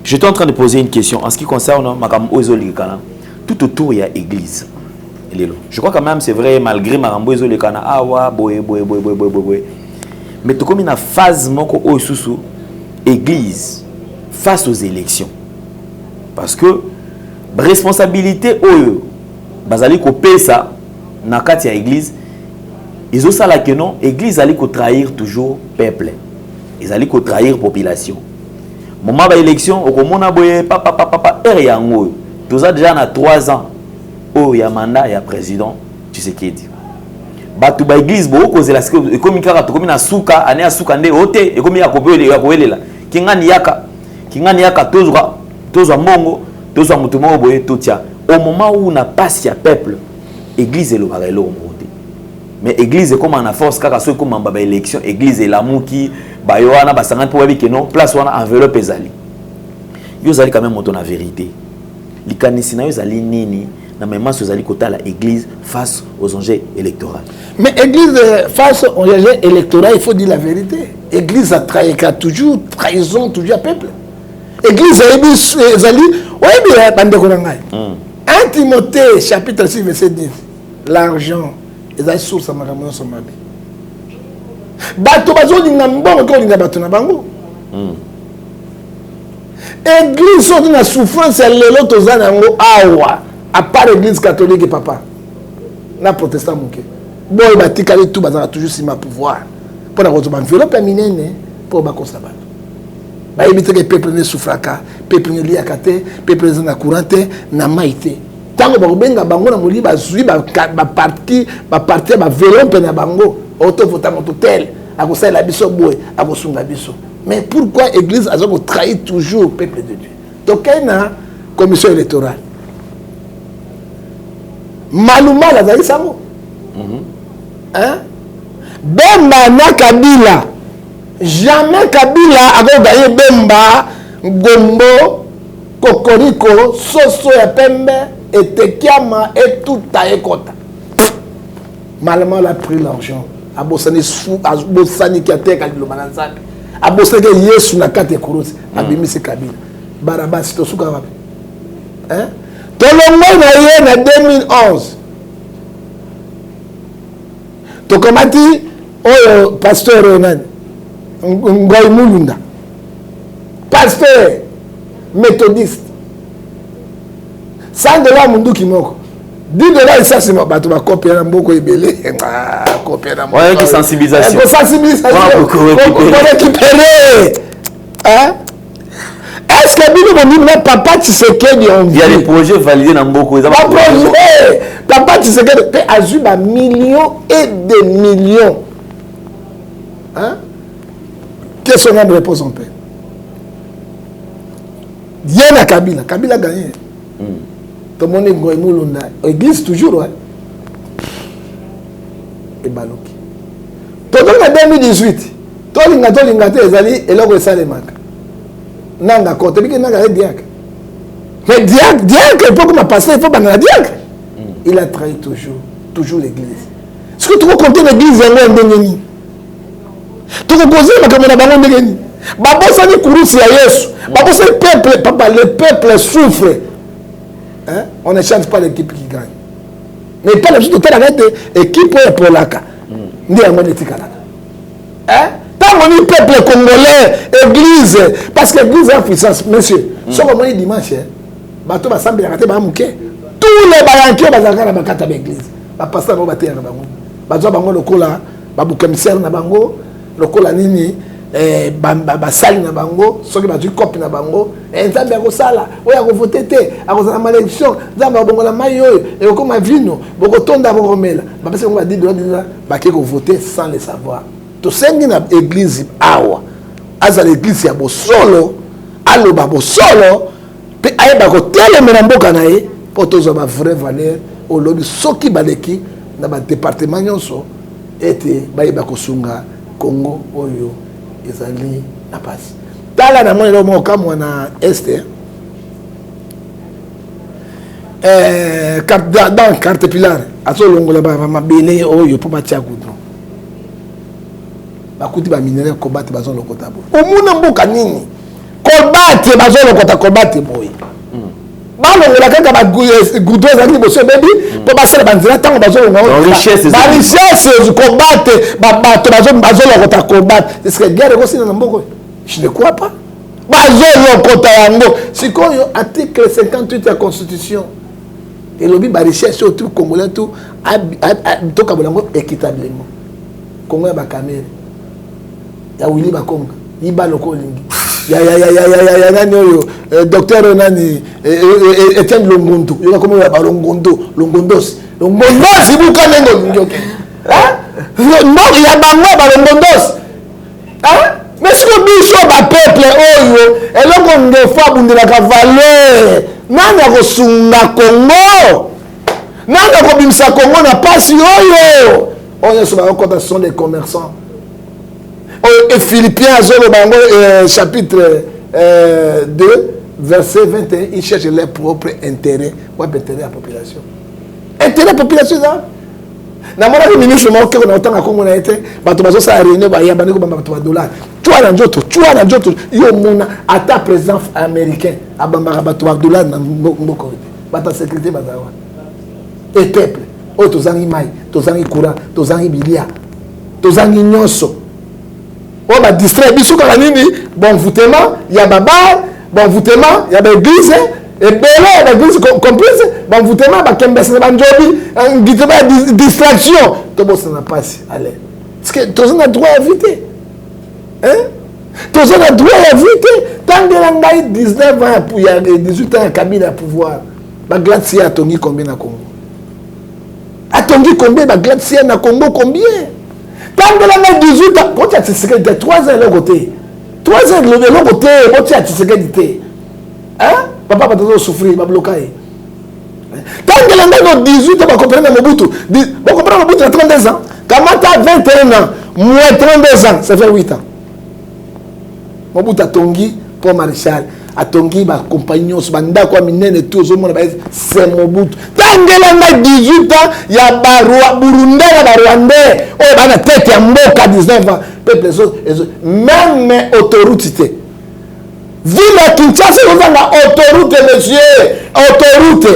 J'étais en train de poser une question en ce qui concerne Makambo Ezolikana. Tout autour il y a église. Je crois quand même c'est vrai malgré Makambo Ezolikana. Ah ouais, boé. Mais tout comme une phase moko osusu église face aux élections. Parce que responsabilité oyo bazali ko pesa na kati ya église. Ils ont ça là que non, l'église allait trahir toujours peuple. Ils allaient trahir population. Moment de l'élection, au moment où papa yango, tout ça déjà na 3 ans. Oh, il y a mandat, il y a président, tu sais qui dit. Batu ba église bo kozela sike ekomi kaka to komi na suka ane asuka nde ote ekomi ya kobelela kingani yaka tozwa mbongo tozwa mutu moko boye totia au moment où na passe ya peuple église elobaka eloko moko te mais église ekoma na force kaka soki ekomamba ba élection église elamuki bayo wana basangani mpo bayebi keno place wana enveloppe ezali yo ozali quand même moto na vérité likanisi na yo ezali nini na maman ozali kotala église face aux enjeux électoraux. Mais église face aux enjeux électoraux, il faut dire la vérité. Église a trahi toujours, trahison toujours à peuple. Église ezali, oui bien bande konangai. 1 Timothée chapitre 6 verset 10. L'argent ezali source à makambo so mabe. Bato bazolinga mbongo ko linga bato na bango. Église sont une souffrance à lelo tozana ngo awa. À part l'église catholique et papa, na protestant mouké. Bon, il va tirer tout, bazar toujours si ma pouvoir. Pour la retourner enveloppe minene pour ba consabana. Ba éviter que peuple ne souffre ka, peuple ne lia kate, peuple ne courante na maïté. Tango ba benga bango na moli ba zui ba parti ba vélo pe na bango. Auto vota mon hôtel, a ko la biso boy, a ko sunga biso. Mais pourquoi église a trahi toujours peuple de Dieu? Donc il y a une commission électorale. Maluma la zali sango. Hein? Bemba na Kabila. Jamais Kabila a gagné Bemba, Gombo, Kokoriko, Soso ya Pembe, et Tekiama et tout à Ekota. Maluma a pris l'argent. Abosani sou, abosani kiate kalilo mananzaki. Abosani Yesu na kate kurusi. Abimi se Kabila. Barabasi to suka wapi. Hein? Tolongo na ye na 2011. Tokomati oyo pasteur Ronan Ngoy Mulunda. Pasteur méthodiste. $100 mundu kimoko. $10 ça c'est bato ba copier na mboko ebele. Copier na mboko. Ouais, qui sensibilisation. Sensibilisation. Pour récupérer. Hein? Est-ce que Bino Mona papa Tshisekedi il y a des projets validés dans beaucoup de projets. Papa Tshisekedi a eu des millions et des millions. Hein? Qu'est-ce qu'on a de réponse en paix? Bien à Kabila. Kabila a gagné. Tout le monde est Ngoïmoulunda. Église toujours, ouais. Et Baloki. Tout le monde en 2018. Tout le monde a été et là, ça les manque. Nanga côté que nanga diacre. Mais diacre pour que passer il faut pas la diacre. Il a trahi toujours l'église. Est-ce que tu veux compter l'église en ndengeni? Tu veux poser ma caméra bango ndengeni? Babo ça ni kurusi ya Yesu. Babo c'est le peuple, papa le peuple souffre. Hein? On ne chante pas l'équipe qui gagne. Mais pas le juste de la équipe pour la ka. Ndi ya ngone tikala. Hein? Tant peuple congolais, église, parce que l'église est en puissance, monsieur. Ce qu'on dit dimanche, bateau va sembler rater bamouké. Tous les balanquiers bazaka na bakata l'église. Ba pasteur ba bater na bango. Bazo bango lokola, ba boucamissaire na bango, lokola nini ba sali na bango, soki ba tu copie na bango, nzambe ya kosala, oya ko voter te, akozala malédiction, nzambe bongo na mayo, et comme vino, boko tonda boko mela. Ba pese ngo ba $10 ba ke ko voter sans le savoir. To sengi na église awa aza l'église ya bosolo aloba bosolo pe ayeba ko telemela mboka na ye po tozwa ba vraie valeur olobi soki baleki na ba département nyonso ete bayeba kosunga Congo oyo ezali na pasi tala na mwana mo kamwa na este dans carte pilar azolongola ba mabele oyo po batia goudron bakuti ba minere kobate bazo lokota bo omuna mboka nini kobate bazo lokota kobate boy balongola kaka ba goudron ezali boso bebi po basala banzela tango bazo longola ba richesse kobate bato bazo lokota kobate est-ce que guerre ko sina na mboko je ne crois pas bazo lokota yango sikoyo article 58 de la constitution et lobi ba richesse au tout congolais tout to kabolango équitablement Congo ba kamere ya Willy Bakonga iba lokolingi ya nani oyo docteur nani Etienne Longondo yoka comme ya Longondos buka nengo njoke Donc il y a bango balongondos. Mais ce que biso ba peuple oyo eloko ngefo abundelaka valeur nani akosunga Congo nani akobimisa Congo na pasi oyo oyo so bakota sont des commerçants. Et Philippiens chapitre 2 verset 21 ils cherchent leur propre intérêt ou intérêt à la population. Intérêt à la population ça. Na mona le ministre mo ke na otanga Congo na été bato bazo sa réunion ba yamba ndiko bato ba dollar. Tu na njoto yo mona ata président américain abamba bato ba dollar na mboko. Bata sécurité bazawa. Et peuple, o tozangi mai, tozangi courant, tozangi bilia. Tozangi nyonso. O ba distrait biso ka nini bon voûtement, ya baba, bon voûtement, ya ba église. Et belé l'église comprise bon voûtement ba kembese ba njobi un distraction to bo ça n'a pas allez parce que tous on a droit à éviter tous on a droit à éviter tant que l'angai 19 ans pour y a 18 ans à Kabila pouvoir ba glacier a tongi combien na Congo a tongi combien ba glacier na Congo combien tant que l'angai 18 ans quand tu sais que 3 ans le côté 3 ans le côté quand tu sais que papa va toujours souffrir, va bloquer. Tant que l'année 18 ans, va comprendre Mobutu. Va comprendre Mobutu à 32 ans. Kamata 21 ans, moins 32 ans, ça fait 8 ans. Mobutu a tongi pour Maréchal. A tongi ma compagnon, banda quoi minene tout au monde c'est Mobutu. Tant que l'année 18 ans, il y a Burundi, il y a Rwandais. Oh, il y a tête à Moka 19 ans. Peuple même autorité. Ville à Kinshasa, vous avez autoroute, monsieur. Autoroute.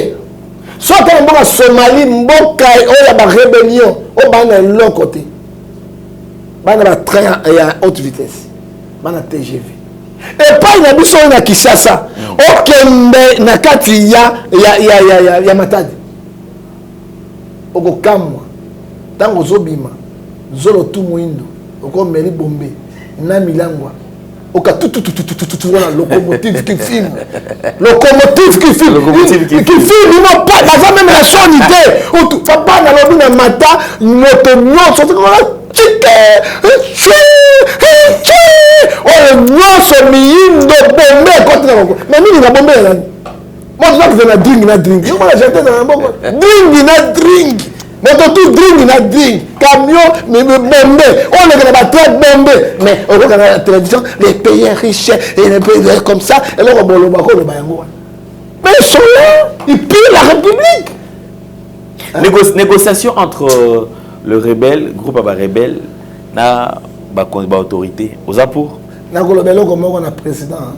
Soit on va Somalie, Mboka, il y a une rébellion. On va de l'autre côté. On va train à haute vitesse. On va TGV. Et pas il y a des choses à Kinshasa. Ok, nakati il y a Matadi. Oko kamwa. Tango zobima. Zolo tu muindo. Oko meri bombe. Na milangwa. Oka tout voilà locomotive qui filme il n'a pas dans même la sonité ou tu vas pas dans le bina mata moto non surtout oh non so miindo bombe contre mais ni na bombe là moi je vais na drink yo moi j'étais dans bombe drink moto tout drink na drink camion mais bombe on est dans la traite bombe mais on regarde la télévision les pays riches et les pays comme ça et là on va le bayango mais ils sont là ils pillent la République. Négociation entre le rebelle groupe aba rebelle na ba autorité aux apports na kolobelo comme on a président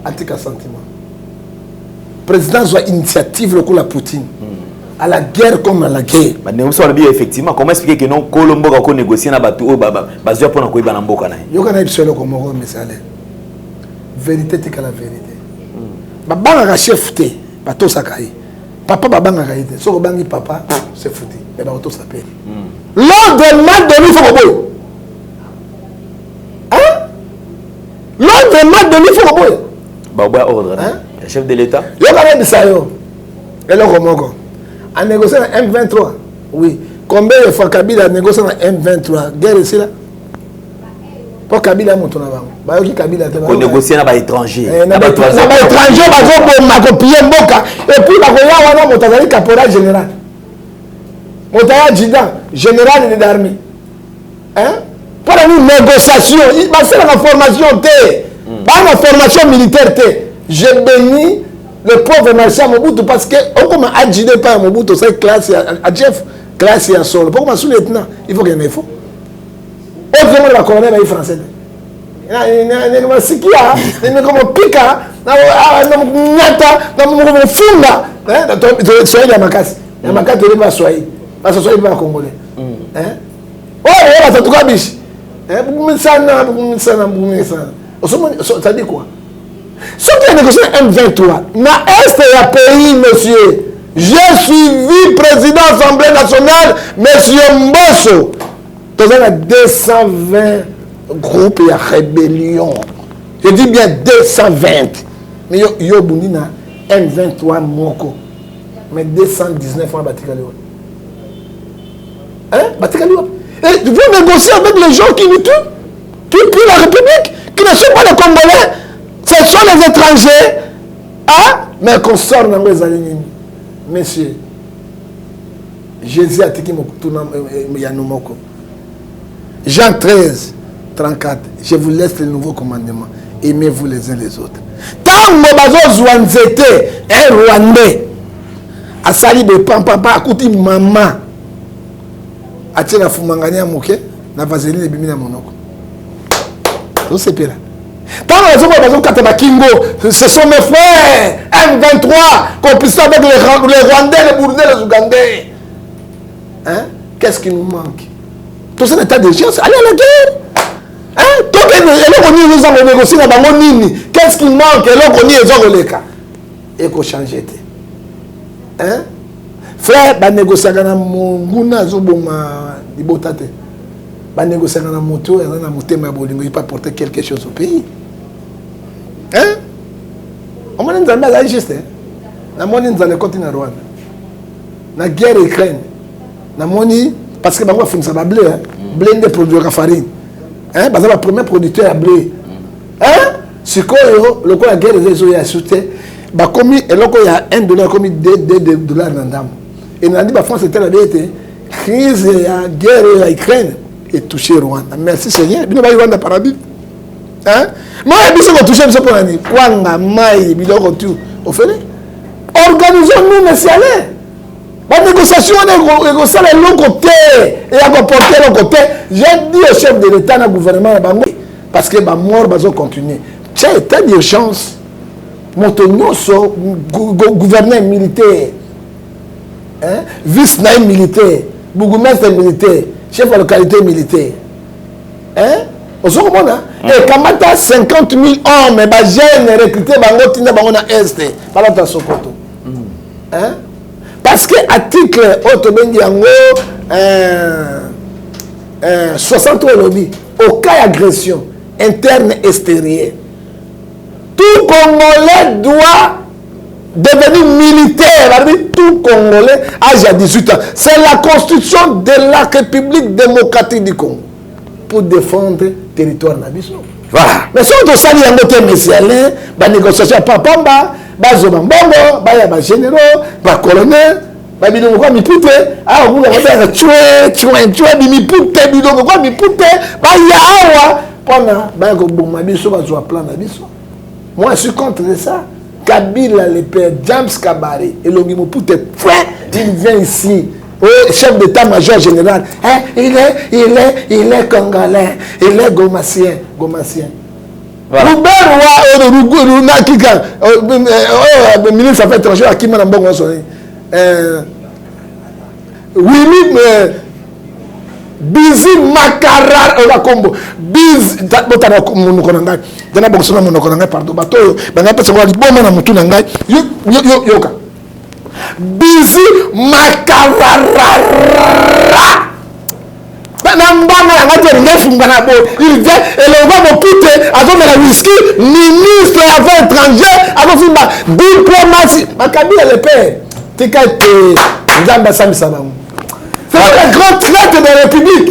atika sentiment président soit initiative le coup la Poutine à la guerre comme à la guerre. Effectivement, comment expliquer que non Colombo va négocier na batu o bazwa pona ko ibana mboka na. Yo kana ibselo comme on mais ça vérité c'est que la vérité. Baba nga chef té, bato sakai. Papa baba nga kaité. Soko bangi papa, c'est foutu. Mais bato s'appelle. L'ordre mal donné faut boy. L'ordre mal donné faut boy. Ba ordre. Le chef de l'état. Yo kana bisayo. Elo komoko. A négocier la M23. Oui. Combien de fois Kabila a négocié la M23? Guerre ici là. Pour Kabila monte na bango. Ba yoki Kabila te ba. Pour négocier na ba étranger. Na ba étranger ba zo ma copier mboka et puis ba ko ya wana motazali caporal général. Motaya adjudant général de l'armée. Pour une négociation, ba c'est la formation té. Ba la formation militaire té. Je bénis le pauvre Marchand Mobutu parce que on comme adjudé par Mobutu c'est classe à Jeff classe à sol. Pourquoi sous-lieutenant il faut qu'il y ait info. On vraiment la colonel est français. Na sikia, ni comme pika, na nyata, na comme funga, to soyez la makasi. La makasi tu pas soyez. Parce que soyez pas congolais. Oh, ça tout cas biche. Sana. Ça dit quoi? Ce qui est négocié M23, na est un pays, monsieur. J'ai suivi président de l'Assemblée nationale, monsieur Mbosso. Dans la 220 groupes et rébellion. Je dis bien 220. Mais yo bunina M23 moko. Mais 219 ans battu Et vous négociez avec les gens qui nous tuent, qui tuent la République, qui ne sont pas les Congolais, ce sont les étrangers. Ah, mais qu'on sort dans les années. Messieurs, Jésus a dit qu'il y a Moko. Jean 13, 34, je vous laisse le nouveau commandement. Aimez-vous les uns les autres. Tant que un Rwandais, a sali de papa, a coûté maman, a tiré la fumangani à Moké, na vaseline de bimina monoko. Tout c'est pire. Tant que Kingo, ce sont mes frères, M23, complicés avec les Rwandais, les Burundais, les Ougandais. Hein? Qu'est-ce qui nous manque? Tout ça, l'état d'urgence, allez à la guerre. Hein? Qu'est-ce qui manque? Et qu'on change. Hein? Frère, bah négocier avec Munguna Zoboma Dibotate. Bah négocier avec Moto et dans Moté Mabolingo, il pas porter quelque chose au pays. Hein? On m'a dit que c'est juste. On m'a dit que c'est continent Rwanda. La guerre Ukraine. Parce que je suis un blé. Blé de produire la farine. Hein? Parce que le premier producteur à blé. Hein? Si la guerre est assurée, il y a $1 comme $2 dans l'âme. Et on a dit que la France était la crise de la guerre à Ukraine et touché Rwanda. Merci Seigneur. Il y a Rwanda paradis. Hein? Moi, je suis touché pour l'année. Kwanga, Maï, Biloko, tout. Organisons-nous, mais c'est allé. La négociation est négociée de l'autre côté et à porter de l'autre côté. J'ai dit au chef de l'État, au gouvernement, parce que la mort va continuer. C'est état d'urgence. Montonioso, gouverneur militaire, hein? Vice-naïm militaire, bourgmestre militaire, chef de localité militaire. Hein? Et quand on a 50 000 hommes, les jeunes recrutés, ils sont à l'Est, à Sokoto. Hein? Parce que l'article 60 lobby, au cas d'agression interne et extérieure, tout Congolais doit devenir militaire. Tout Congolais âge à 18 ans. C'est la constitution de la République démocratique du Congo pour défendre le territoire national. Voilà. Mais si on doit saluer un côté messialin, la négociation à Papamba, Zobambongo, les généraux, les colonels, les bidons, les putes, ah, on va faire tuer, les putes, les bidons, les putes, les yawa, pendant, moi, je suis contre ça. Kabila, le père James Kabari, et l'Ongimo Pouté, il vient ici, chef d'état-major général. Hein? Il est congolais, il est gomassien. Voilà. Ministre des Affaires étrangères, à qui m'a dit Willy Bizi Makarar Olakombo Biz botana monokonanga dana bosona monokonanga pardon bato banga pesa ngwa liboma na mutu na ngai yoka Bizi Makarar bana mbanga ngati ngefunga na bo il vient et le va mo pute avant la whisky ministre des Affaires étrangères avant fimba diplomatie makabila le père tikate nzamba samisa bango. C'est le grand traître de la République.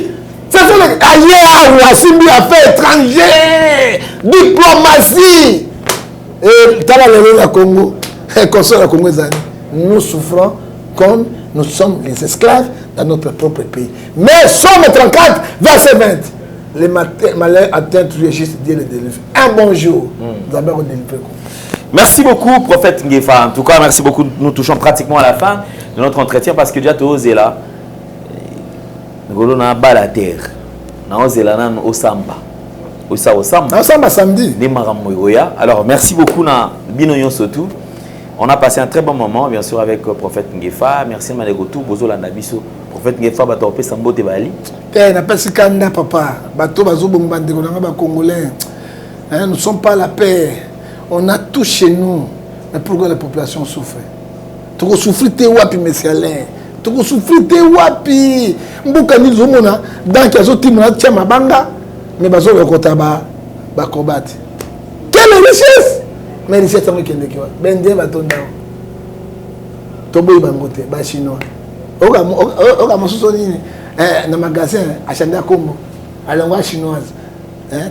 C'est le ailleurs où Assimbi affaires étrangères, diplomatie. Et dans le Congo, le Congo, nous souffrons comme nous sommes les esclaves dans notre propre pays. Mais Somme 34, verset 20. Les malheurs atteints du registre Dieu les délivre. Un bon jour, nous avons délivré. Merci beaucoup, prophète Ngefa. En tout cas, merci beaucoup. Nous touchons pratiquement à la fin de notre entretien parce que déjà, tu es là. Nous avons la terre. Nous avons au Samba. Au Samba samedi. Alors, merci beaucoup, Binoyon surtout. On a passé un très bon moment, bien sûr, avec le prophète Ngefa. Merci, Manegotou, Bozo Landabiso. Prophète Ngefa, Batope Sambo Tebali. N'a pas si kanda, papa. Bato Bazo Bombande, Congolais. Nous ne sommes pas la paix. On a tout chez nous. Mais pourquoi la population souffre? Tu souffres, tu es wapi, messieurs Alain. Tu souffres, tu es wapi. Mbuka ni zomona. Dans Kazo Timona, tiens ma banga. Mais Bazo Lokotaba, Bakobat. Quelle richesse! Mais richesse, c'est moi qui l'ai. Bende Batonda. Tobo Bangote, Bachinois. Oga Mosoni. Dans le magasin, à Chanda Congo, à langue chinoise,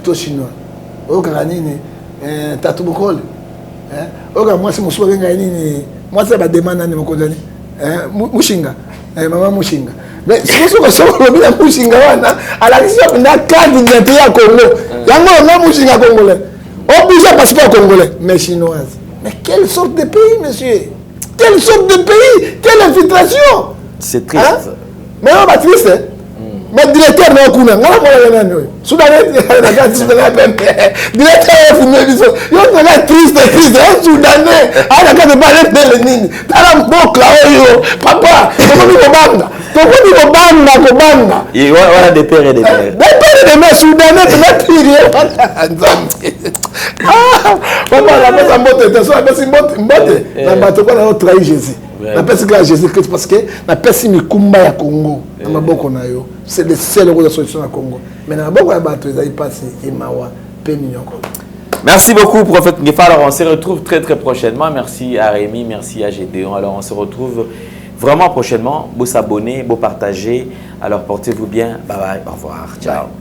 tout chinois. Au Caranine, Tatou Bokol. Moi, c'est mon soir, moi, c'est ma demande à mon condamné. Mushinga, maman Mushinga. Mais si vous avez un Mushinga, à la question, on a 4 identités à Congo. Il y a un Mushinga congolais. Obligé à passeport congolais, mais chinoise. Mais quelle sorte de pays, monsieur? Quelle sorte de pays? Quelle infiltration? C'est triste. Hein? Mais on va triste. Hein? Mais directeur n'a aucun. On va le Soudanais, directeur est fumé. Il est triste. Un Soudanais, il a pas de parler de Lénine. T'as la boucle là, papa, comment tu vas banda? Il y a des pères et des mères. Des pères et des mères Soudanais, tu n'as plus rien. Papa, la personne mbote, la bateau qu'on a trahi Jésus. La personne qui a Jésus-Christ parce que la personne qui kumba ya Congo, c'est le seul rôle de solution à Congo. Mais dans la boîte de bateau, ils passent Imawa, Pémignon. Merci beaucoup, prophète Ngefa. Alors, on se retrouve très très prochainement. Merci à Rémi, merci à Gédéon. Alors, on se retrouve vraiment prochainement. Vous s'abonner, vous partager. Alors, portez-vous bien. Bye bye. Au revoir. Ciao.